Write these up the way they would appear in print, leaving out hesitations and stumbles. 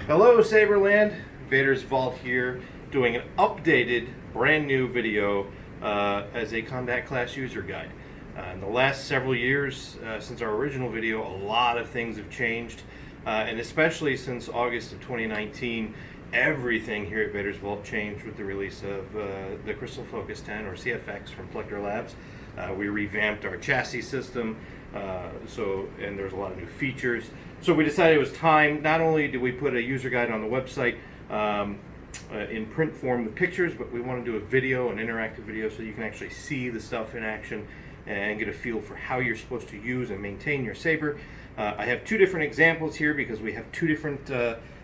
Hello Saberland, Vader's Vault here, doing an updated, brand new video as a combat class user guide. In the last several years, since our original video, a lot of things have changed, and especially since August of 2019, everything here at Vader's Vault changed with the release of the Crystal Focus 10 or CFX from Plucker Labs. We revamped our chassis system, and there's a lot of new features. So we decided it was time. Not only did we put a user guide on the website in print form with pictures, but we want to do a video, an interactive video, so you can actually see the stuff in action and get a feel for how you're supposed to use and maintain your Saber. I have two different examples here because we have two different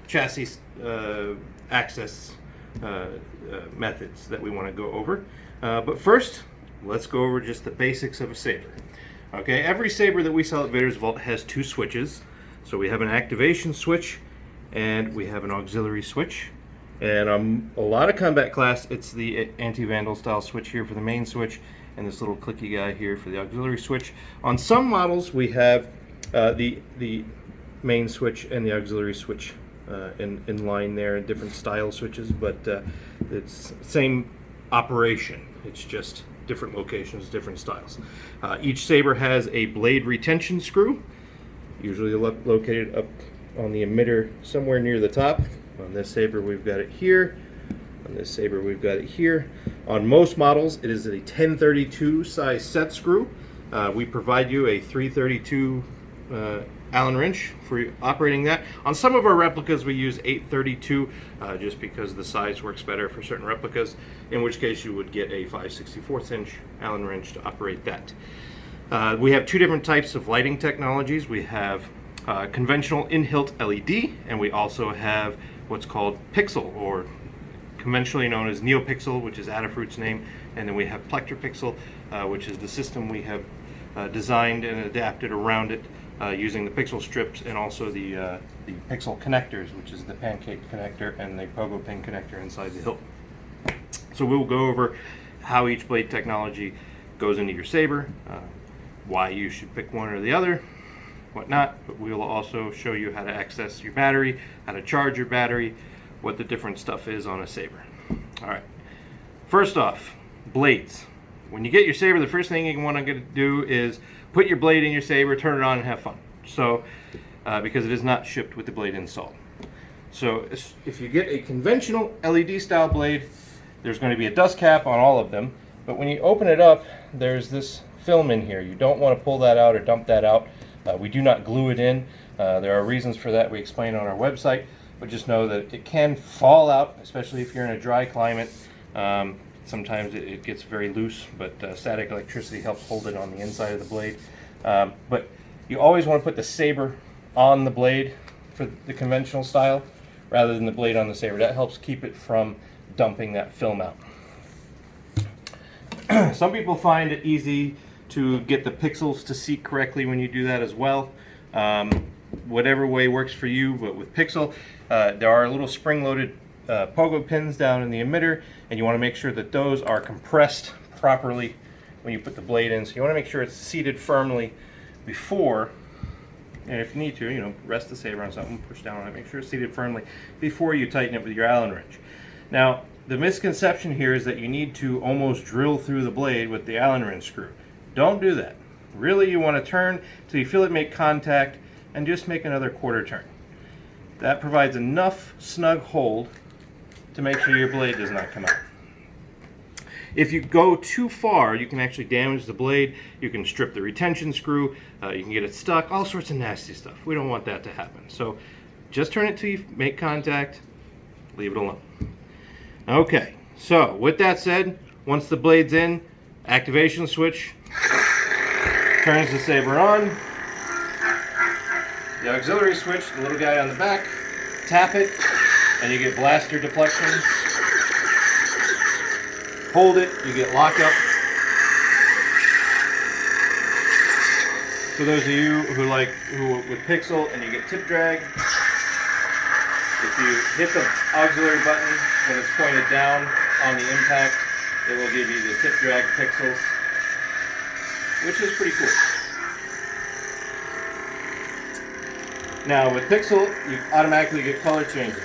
chassis access methods that we want to go over. But first, let's go over just the basics of a Saber. Okay, every Saber that we sell at Vader's Vault has two switches. So we have an activation switch and we have an auxiliary switch. And a lot of combat class, it's the anti-vandal style switch here for the main switch and this little clicky guy here for the auxiliary switch. On some models we have the main switch and the auxiliary switch in line there, in different style switches, but it's same operation. It's just different locations, different styles. Each Saber has a blade retention screw, usually located up on the emitter somewhere near the top. On this Saber we've got it here. On this Saber we've got it here. On most models it is a 1032 size set screw. We provide you a 332 Allen wrench for operating that. On some of our replicas we use 832 just because the size works better for certain replicas, in which case you would get a 5/64 inch Allen wrench to operate that. We have two different types of lighting technologies. We have conventional in-hilt LED, and we also have what's called Pixel, or conventionally known as NeoPixel, which is Adafruit's name, and then we have Plectropixel, which is the system we have designed and adapted around it using the pixel strips and also the pixel connectors, which is the pancake connector and the pogo pin connector inside the hilt. So we'll go over how each blade technology goes into your Saber, why you should pick one or the other, whatnot, but we will also show you how to access your battery, how to charge your battery, what the different stuff is on a Saber. Alright, first off, blades. When you get your Saber, the first thing you want to do is put your blade in your Saber, turn it on, and have fun. So, because it is not shipped with the blade installed. So, if you get a conventional LED style blade, there's going to be a dust cap on all of them. But when you open it up, there's this film in here. You don't want to pull that out or dump that out. We do not glue it in. There are reasons for that we explain on our website. But just know that it can fall out, especially if you're in a dry climate. Sometimes it gets very loose, but static electricity helps hold it on the inside of the blade. But you always want to put the Saber on the blade for the conventional style rather than the blade on the Saber. That helps keep it from dumping that film out. Some people find it easy to get the pixels to seat correctly when you do that as well. Whatever way works for you, but with pixel, there are little spring-loaded pogo pins down in the emitter, and you want to make sure that those are compressed properly when you put the blade in. So you want to make sure it's seated firmly before, and if you need to, rest the Saber on something, push down on it, make sure it's seated firmly before you tighten it with your Allen wrench. Now, the misconception here is that you need to almost drill through the blade with the Allen wrench screw. Don't do that. Really, you want to turn till you feel it make contact and just make another quarter turn. That provides enough snug hold to make sure your blade does not come out. If you go too far, you can actually damage the blade. You can strip the retention screw. You can get it stuck. All sorts of nasty stuff. We don't want that to happen. So just turn it till you make contact. Leave it alone. Okay, so with that said, once the blade's in, activation switch turns the Saber on. The auxiliary switch, the little guy on the back, tap it, and you get blaster deflections. Hold it, you get lockup. For those of you who with pixel and you get tip drag, if you hit the auxiliary button when it's pointed down on the impact, it will give you the tip drag pixels, which is pretty cool. Now with Pixel, you automatically get color changing.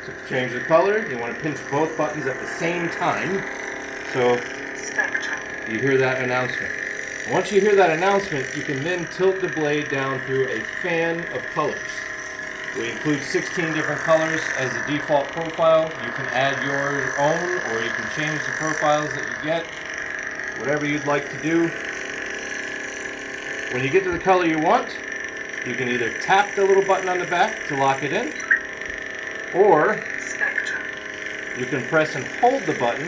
To change the color, you want to pinch both buttons at the same time. So you hear that announcement. Once you hear that announcement, you can then tilt the blade down through a fan of colors. We include 16 different colors as the default profile. You can add your own, or you can change the profiles that you get, whatever you'd like to do. When you get to the color you want, you can either tap the little button on the back to lock it in, or you can press and hold the button,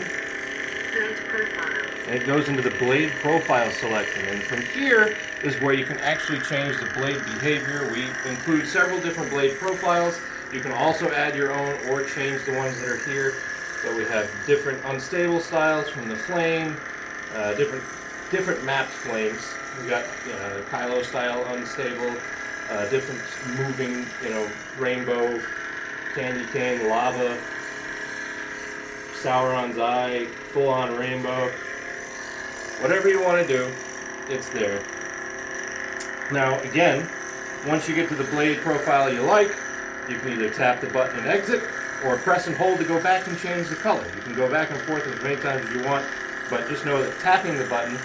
and it goes into the blade profile selection. And from here is where you can actually change the blade behavior. We include several different blade profiles. You can also add your own or change the ones that are here. So we have different unstable styles from the flame, different mapped flames. We got Kylo style unstable, different moving, rainbow, candy cane, lava, Sauron's eye, full-on rainbow. Whatever you want to do, it's there. Now again, once you get to the blade profile you like, you can either tap the button and exit, or press and hold to go back and change the color. You can go back and forth as many times as you want, but just know that tapping the button,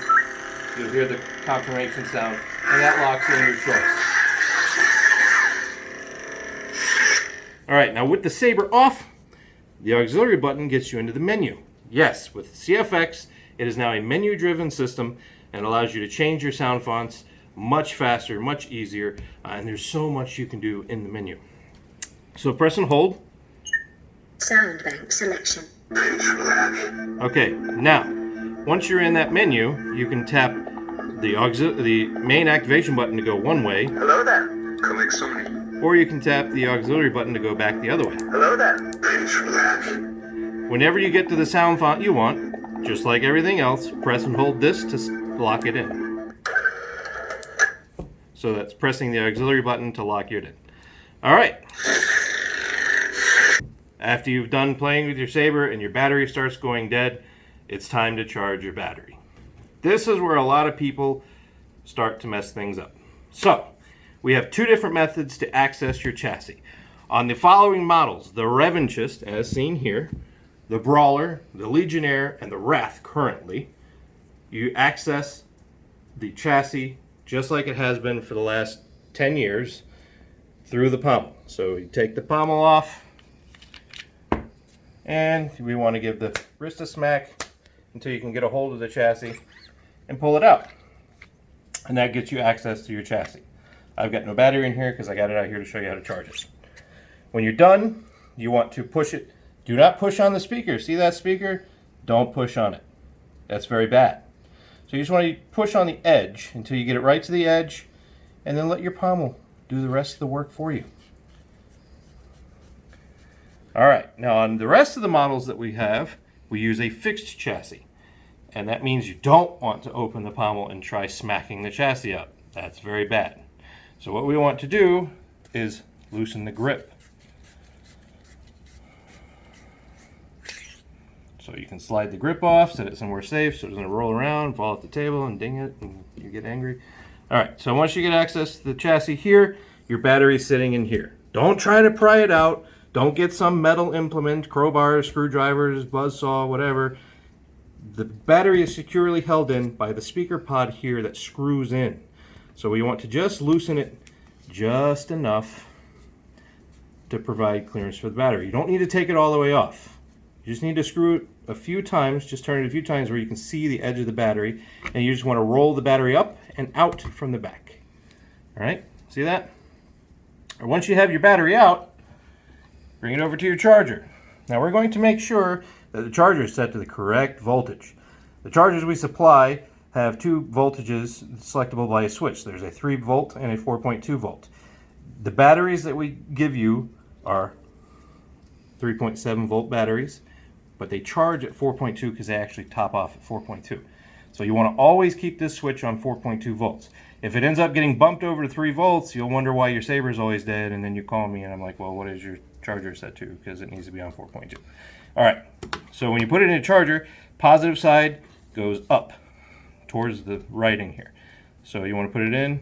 you'll hear the confirmation sound, and that locks in your choice. Alright, now with the Saber off, the auxiliary button gets you into the menu. Yes, with CFX, it is now a menu-driven system and allows you to change your sound fonts much faster, much easier, and there's so much you can do in the menu. So press and hold. Sound bank selection. Okay, now, once you're in that menu, you can tap the main activation button to go one way. Hello there. Collect Sony. Or you can tap the auxiliary button to go back the other way. Hello there. Whenever you get to the sound font you want, just like everything else, press and hold this to lock it in. So that's pressing the auxiliary button to lock it in. Alright. After you've done playing with your Saber and your battery starts going dead, it's time to charge your battery. This is where a lot of people start to mess things up. So, we have two different methods to access your chassis. On the following models, the Revanchist, as seen here, the Brawler, the Legionnaire, and the Wrath currently, you access the chassis just like it has been for the last 10 years through the pommel. So you take the pommel off, and we want to give the wrist a smack until you can get a hold of the chassis and pull it out. And that gets you access to your chassis. I've got no battery in here because I got it out here to show you how to charge it. When you're done, you want to push it. Do not push on the speaker. See that speaker? Don't push on it. That's very bad. So you just want to push on the edge until you get it right to the edge, and then let your pommel do the rest of the work for you. Alright, now on the rest of the models that we have, we use a fixed chassis. And that means you don't want to open the pommel and try smacking the chassis up. That's very bad. So what we want to do is loosen the grip. So you can slide the grip off, set it somewhere safe so it doesn't roll around, fall off the table and ding it and you get angry. Alright, so once you get access to the chassis here, your battery's sitting in here. Don't try to pry it out. Don't get some metal implement, crowbars, screwdrivers, buzzsaw, whatever. The battery is securely held in by the speaker pod here that screws in. So we want to just loosen it just enough to provide clearance for the battery. You don't need to take it all the way off. You just need to screw it a few times, just turn it a few times where you can see the edge of the battery, and you just want to roll the battery up and out from the back. Alright, see that? Or once you have your battery out, bring it over to your charger. Now we're going to make sure that the charger is set to the correct voltage. The chargers we supply have two voltages selectable by a switch. There's a 3 volt and a 4.2 volt. The batteries that we give you are 3.7 volt batteries, but they charge at 4.2 because they actually top off at 4.2. So you want to always keep this switch on 4.2 volts. If it ends up getting bumped over to 3 volts, you'll wonder why your Saber is always dead, and then you call me and I'm like, well, what is your charger set to? Because it needs to be on 4.2. Alright, so when you put it in a charger, positive side goes up towards the right in here. So you want to put it in,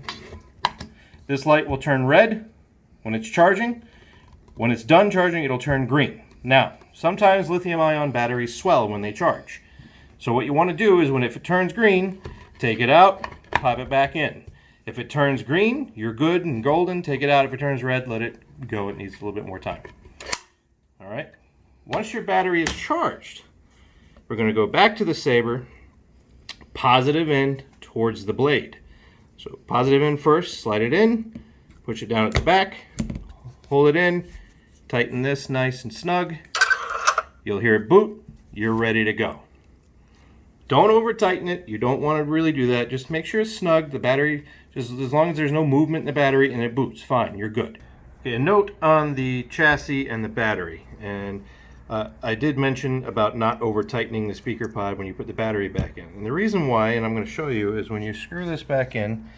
This light will turn red when it's charging. When it's done charging, it'll turn green. Now, sometimes lithium-ion batteries swell when they charge. So what you want to do is if it turns green, take it out, pop it back in. If it turns green, you're good and golden. Take it out. If it turns red, let it go. It needs a little bit more time. All right. Once your battery is charged, we're going to go back to the Saber, positive end towards the blade. So positive end first, slide it in, push it down at the back, hold it in, tighten this nice and snug. You'll hear it boot. You're ready to go. Don't over tighten it. You don't want to really do that. Just make sure it's snug. The battery, just as long as there's no movement in the battery and it boots, fine, you're good. Okay, a note on the chassis and the battery. And I did mention about not over tightening the speaker pod when you put the battery back in. And the reason why, and I'm going to show you, is when you screw this back in,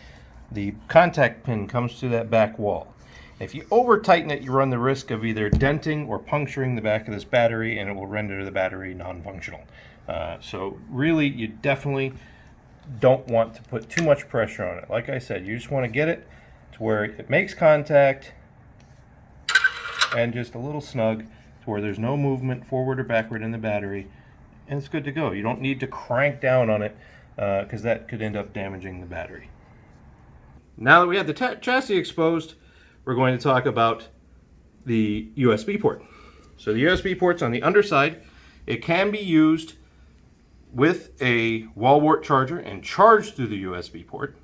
the contact pin comes to that back wall. If you over tighten it, you run the risk of either denting or puncturing the back of this battery, and it will render the battery non-functional. So really, you definitely don't want to put too much pressure on it. Like I said, you just want to get it to where it makes contact and just a little snug to where there's no movement forward or backward in the battery, and it's good to go. You don't need to crank down on it because that could end up damaging the battery. Now that we have the chassis exposed, we're going to talk about the USB port. So the USB port's on the underside. It can be used with a wall wart charger and charged through the USB port.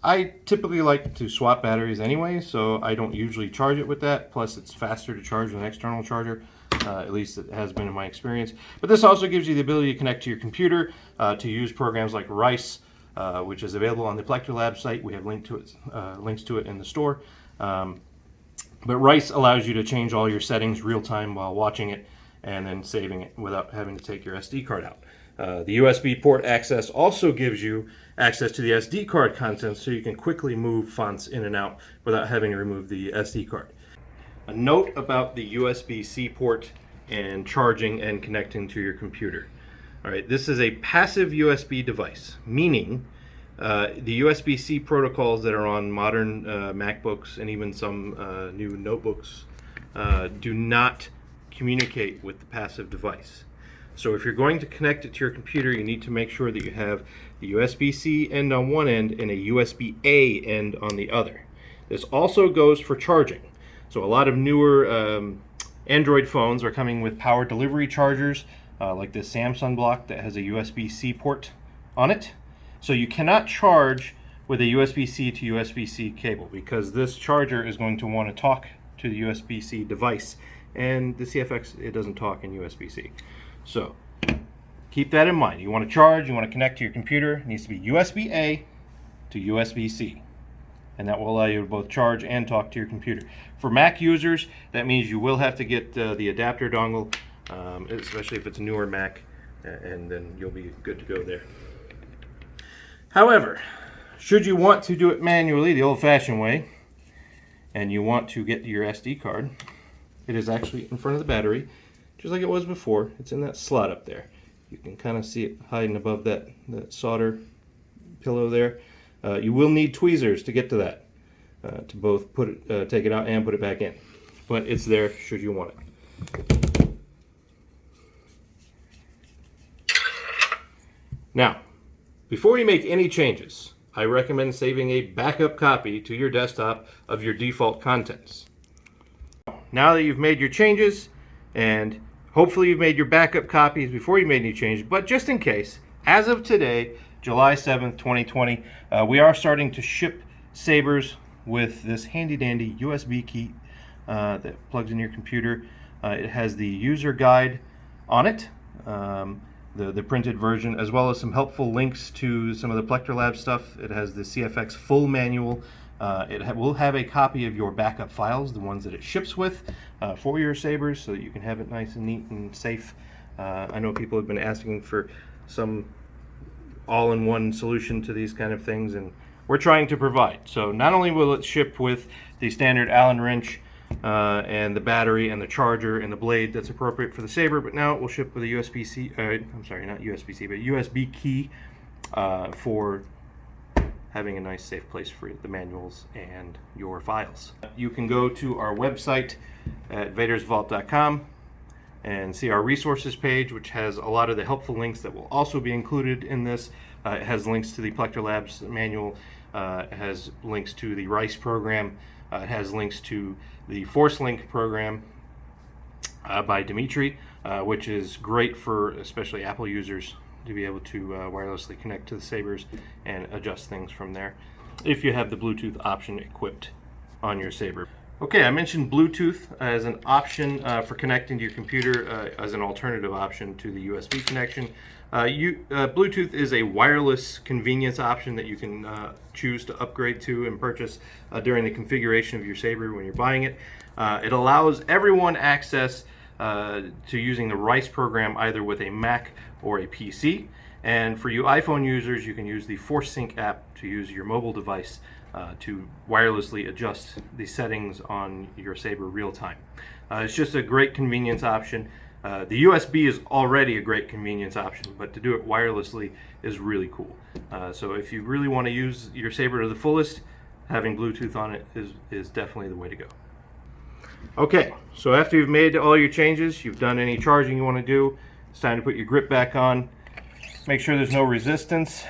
I typically like to swap batteries anyway, so I don't usually charge it with that. Plus, it's faster to charge with an external charger. At least it has been in my experience. But this also gives you the ability to connect to your computer to use programs like Rice, which is available on the Plector Lab site. We have links to it in the store. But Rice allows you to change all your settings real time while watching it and then saving it without having to take your SD card out. The USB port access also gives you access to the SD card contents, so you can quickly move fonts in and out without having to remove the SD card. A note about the USB-C port and charging and connecting to your computer. All right, this is a passive USB device, meaning the USB-C protocols that are on modern MacBooks and even some new notebooks do not communicate with the passive device. So if you're going to connect it to your computer, you need to make sure that you have the USB-C end on one end and a USB-A end on the other. This also goes for charging. So a lot of newer Android phones are coming with power delivery chargers, like this Samsung block that has a USB-C port on it. So you cannot charge with a USB-C to USB-C cable because this charger is going to want to talk to the USB-C device, and the CFX, it doesn't talk in USB-C. So keep that in mind. You want to charge, you want to connect to your computer, it needs to be USB-A to USB-C. And that will allow you to both charge and talk to your computer. For Mac users, that means you will have to get the adapter dongle, especially if it's a newer Mac, and then you'll be good to go there. However, should you want to do it manually, the old-fashioned way, and you want to get your SD card, it is actually in front of the battery, just like it was before. It's in that slot up there. You can kind of see it hiding above that solder pillow there. You will need tweezers to get to that, to both take it out and put it back in. But it's there should you want it. Now, before you make any changes, I recommend saving a backup copy to your desktop of your default contents. Now that you've made your changes, and hopefully you've made your backup copies before you made any changes, but just in case, as of today, July 7th, 2020, we are starting to ship Sabers with this handy-dandy USB key that plugs in your computer. It has the user guide on it, the printed version, as well as some helpful links to some of the Plector Lab stuff. It has the CFX full manual. It will have a copy of your backup files, the ones that it ships with, for your Sabers, so that you can have it nice and neat and safe. I know people have been asking for some all-in-one solution to these kind of things, and we're trying to provide. So not only will it ship with the standard Allen wrench and the battery and the charger and the blade that's appropriate for the Saber, but now it will ship with a USB-C, I'm sorry, not USB-C, but USB key for having a nice safe place for the manuals and your files. You can go to our website at vadersvault.com and see our resources page, which has a lot of the helpful links that will also be included in this. It has links to the Plector Labs manual, it has links to the RICE program, it has links to the ForceLink program by Dimitri, which is great for especially Apple users to be able to wirelessly connect to the Sabers and adjust things from there if you have the Bluetooth option equipped on your Saber. Okay, I mentioned Bluetooth as an option for connecting to your computer as an alternative option to the USB connection. Bluetooth is a wireless convenience option that you can choose to upgrade to and purchase during the configuration of your Saber when you're buying it. It allows everyone access to using the RICE program either with a Mac or a PC. And for you iPhone users, you can use the ForceSync app to use your mobile device to wirelessly adjust the settings on your Saber real time. It's just a great convenience option. The USB is already a great convenience option, but to do it wirelessly is really cool. So if you really want to use your Saber to the fullest, having Bluetooth on it is definitely the way to go. Okay, so after you've made all your changes, you've done any charging you want to do, it's time to put your grip back on. Make sure there's no resistance,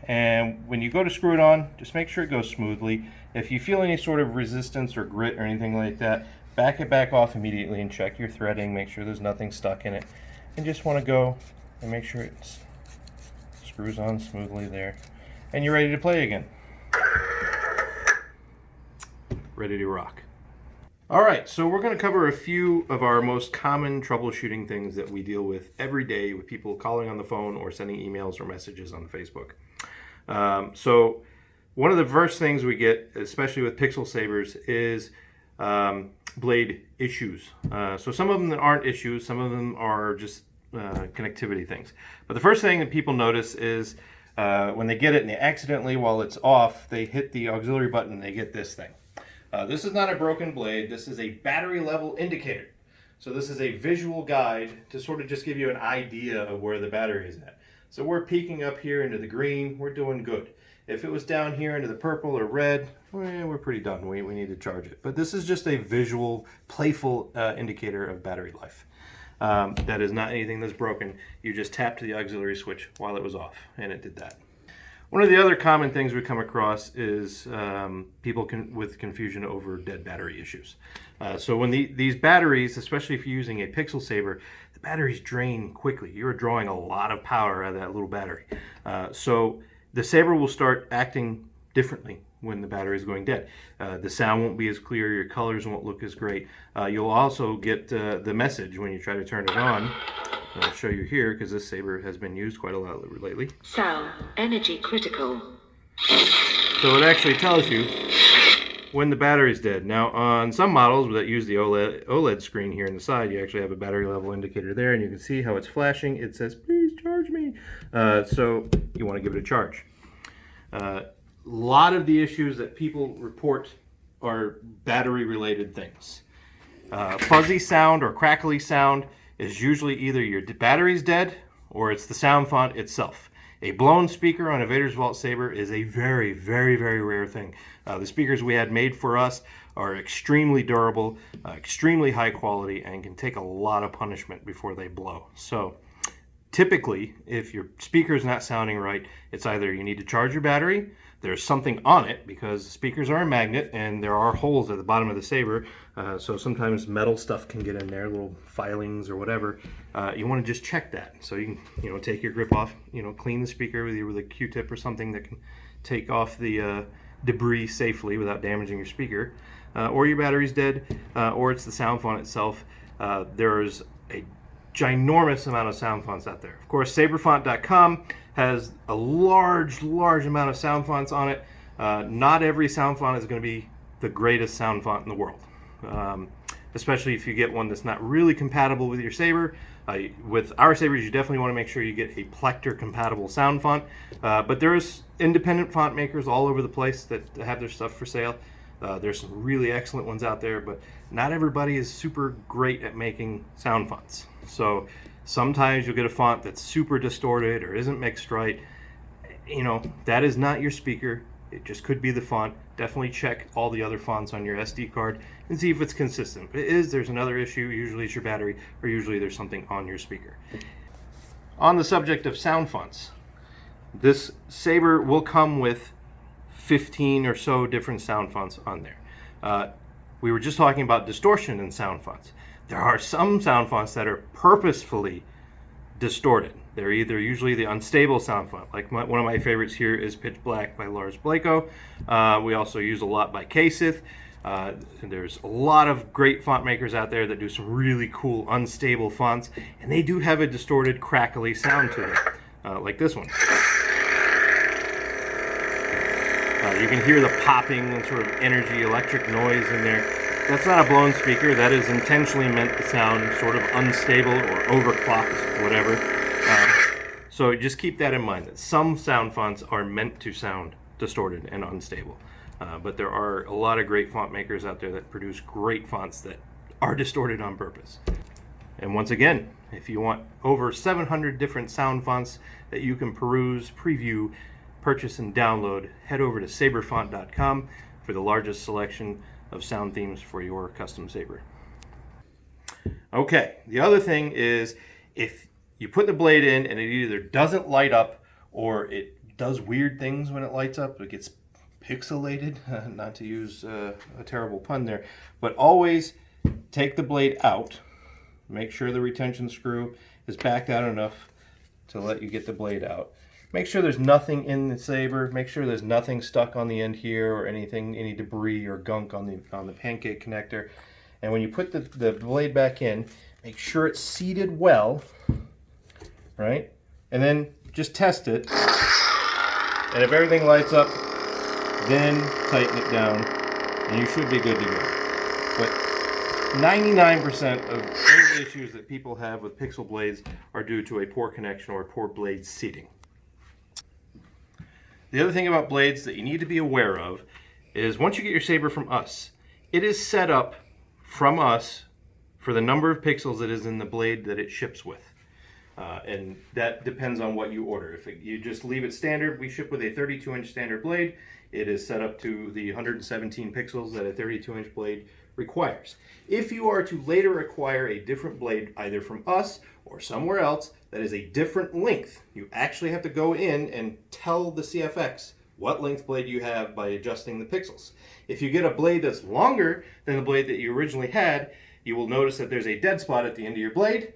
and when you go to screw it on, just make sure it goes smoothly. If you feel any sort of resistance or grit or anything like that, back it back off immediately and check your threading, make sure there's nothing stuck in it, and just want to go and make sure it screws on smoothly there, and you're ready to play again. Ready to rock. Alright, so we're going to cover a few of our most common troubleshooting things that we deal with every day with people calling on the phone or sending emails or messages on Facebook. So one of the first things we get, especially with Pixel Sabers, is blade issues. So some of them aren't issues, some of them are just connectivity things. But the first thing that people notice is when they get it and they accidentally, while it's off, they hit the auxiliary button and they get this thing. This is not a broken blade, this is a battery level indicator. So this is a visual guide to sort of just give you an idea of where the battery is at. So we're peaking up here into the green, we're doing good. If it was down here into the purple or red, we're pretty done, we need to charge it. But this is just a visual, playful indicator of battery life. That is not anything that's broken. You just tapped the auxiliary switch while it was off, and it did that. One of the other common things we come across is people with confusion over dead battery issues. So when these batteries, especially if you're using a Pixel Saber, the batteries drain quickly. You're drawing a lot of power out of that little battery. So the Saber will start acting differently when the battery is going dead. The sound won't be as clear, your colors won't look as great. You'll also get the message when you try to turn it on. I'll show you here because this Saber has been used quite a lot lately. Sound energy critical. So it actually tells you when the battery's dead. Now on some models that use the OLED screen here on the side, you actually have a battery level indicator there, and you can see how it's flashing. It says, please charge me. So you want to give it a charge. A lot of the issues that people report are battery related things. Fuzzy sound or crackly sound is usually either your battery's dead or it's the sound font itself. A blown speaker on a Vader's Vault Saber is a very, very, very rare thing. The speakers we had made for us are extremely durable, extremely high quality, and can take a lot of punishment before they blow. So typically, if your speaker is not sounding right, it's either you need to charge your battery, there's something on it, because speakers are a magnet and there are holes at the bottom of the Saber, so sometimes metal stuff can get in there, little filings or whatever. You want to just check that. So you can take your grip off, clean the speaker with a Q-tip or something that can take off the debris safely without damaging your speaker. Or your battery's dead, or it's the sound font itself. There's a ginormous amount of sound fonts out there. Of course, saberfont.com has a large amount of sound fonts on it. Not every sound font is going to be the greatest sound font in the world, especially if you get one that's not really compatible with your Saber. With our Sabers, you definitely want to make sure you get a Plector compatible sound font, but there's independent font makers all over the place that have their stuff for sale. There's some really excellent ones out there, but not everybody is super great at making sound fonts. So sometimes you'll get a font that's super distorted or isn't mixed right. That is not your speaker. It just could be the font. Definitely check all the other fonts on your SD card and see if it's consistent. If it is, there's another issue. Usually it's your battery, or usually there's something on your speaker. On the subject of sound fonts, this Saber will come with 15 or so different sound fonts on there. We were just talking about distortion in sound fonts. There are some sound fonts that are purposefully distorted. They're either usually the unstable sound font. Like one of my favorites here is Pitch Black by Lars Blako. We also use a lot by Kasith. There's a lot of great font makers out there that do some really cool unstable fonts, and they do have a distorted, crackly sound to them, like this one. You can hear the popping and sort of energy, electric noise in there. That's not a blown speaker. That is intentionally meant to sound sort of unstable or overclocked, whatever. So just keep that in mind, that some sound fonts are meant to sound distorted and unstable. But there are a lot of great font makers out there that produce great fonts that are distorted on purpose. And once again, if you want over 700 different sound fonts that you can peruse, preview, purchase, and download, head over to saberfont.com for the largest selection of sound themes for your custom Saber. Okay, the other thing is, if you put the blade in and it either doesn't light up or it does weird things when it lights up, it gets pixelated, not to use a terrible pun there, but always take the blade out, make sure the retention screw is backed out enough to let you get the blade out. Make sure there's nothing in the Saber, make sure there's nothing stuck on the end here or anything, any debris or gunk on the pancake connector. And when you put the blade back in, make sure it's seated well, right? And then just test it. And if everything lights up, then tighten it down, and you should be good to go. But 99% of any issues that people have with Pixel blades are due to a poor connection or poor blade seating. The other thing about blades that you need to be aware of is once you get your Saber from us, it is set up from us for the number of pixels that is in the blade that it ships with. And that depends on what you order. If you just leave it standard, we ship with a 32-inch standard blade. It is set up to the 117 pixels that a 32-inch blade requires. If you are to later acquire a different blade, either from us or somewhere else, that is a different length, you actually have to go in and tell the CFX what length blade you have by adjusting the pixels. If you get a blade that's longer than the blade that you originally had, you will notice that there's a dead spot at the end of your blade,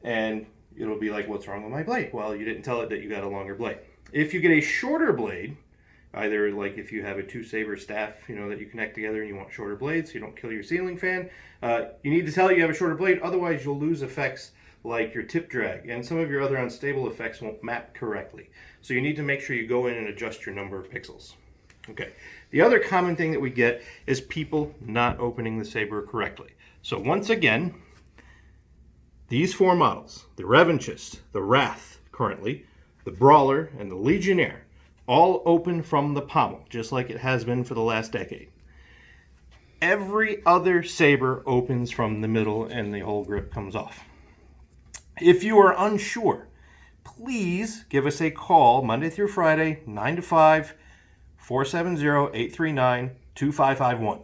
and it'll be like, what's wrong with my blade? Well, you didn't tell it that you got a longer blade. If you get a shorter blade, either like if you have a 2 Saber staff, that you connect together and you want shorter blades so you don't kill your ceiling fan, you need to tell it you have a shorter blade, otherwise you'll lose effects like your tip drag, and some of your other unstable effects won't map correctly. So you need to make sure you go in and adjust your number of pixels. Okay. The other common thing that we get is people not opening the Saber correctly. So once again, these 4 models, the Revanchist, the Wrath currently, the Brawler, and the Legionnaire, all open from the pommel, just like it has been for the last decade. Every other Saber opens from the middle and the whole grip comes off. If you are unsure, please give us a call Monday through Friday, 9 to 5, 470-839-2551.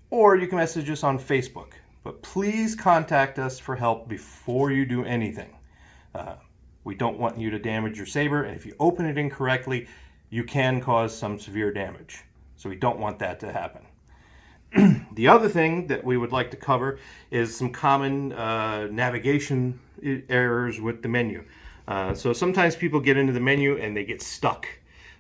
Or you can message us on Facebook. But please contact us for help before you do anything. We don't want you to damage your Saber, and if you open it incorrectly, you can cause some severe damage. So we don't want that to happen. The other thing that we would like to cover is some common navigation errors with the menu. So sometimes people get into the menu and they get stuck.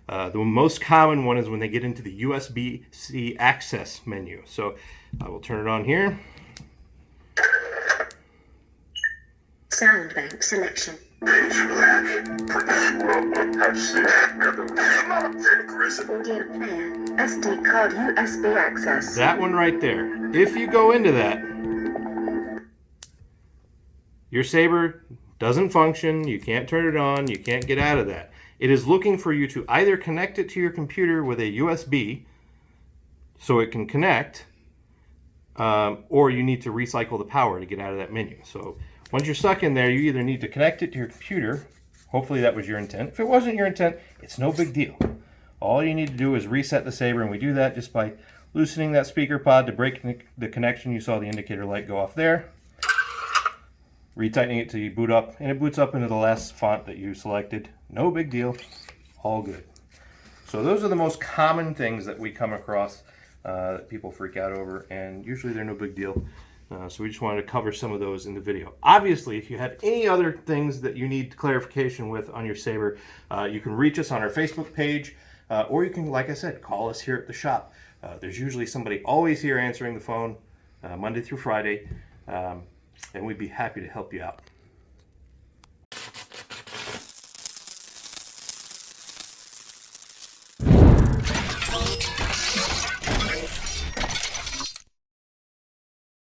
The most common one is when they get into the USB-C access menu. So I will turn it on here. Sound bank selection. Pitch black. Put this world on touch stick. Aggressive. Audio player. SD card USB access. That one right there. If you go into that, your Saber doesn't function. You can't turn it on. You can't get out of that. It is looking for you to either connect it to your computer with a USB so it can connect, or you need to recycle the power to get out of that menu. So once you're stuck in there, you either need to connect it to your computer. Hopefully that was your intent. If it wasn't your intent, it's no big deal. All you need to do is reset the Saber, and we do that just by loosening that speaker pod to break the connection. You saw the indicator light go off there. Retightening it till you boot up, and it boots up into the last font that you selected. No big deal, all good. So those are the most common things that we come across that people freak out over, and usually they're no big deal. So we just wanted to cover some of those in the video. Obviously, if you have any other things that you need clarification with on your Saber, you can reach us on our Facebook page, or you can, like I said, call us here at the shop. There's usually somebody always here answering the phone, Monday through Friday, and we'd be happy to help you out.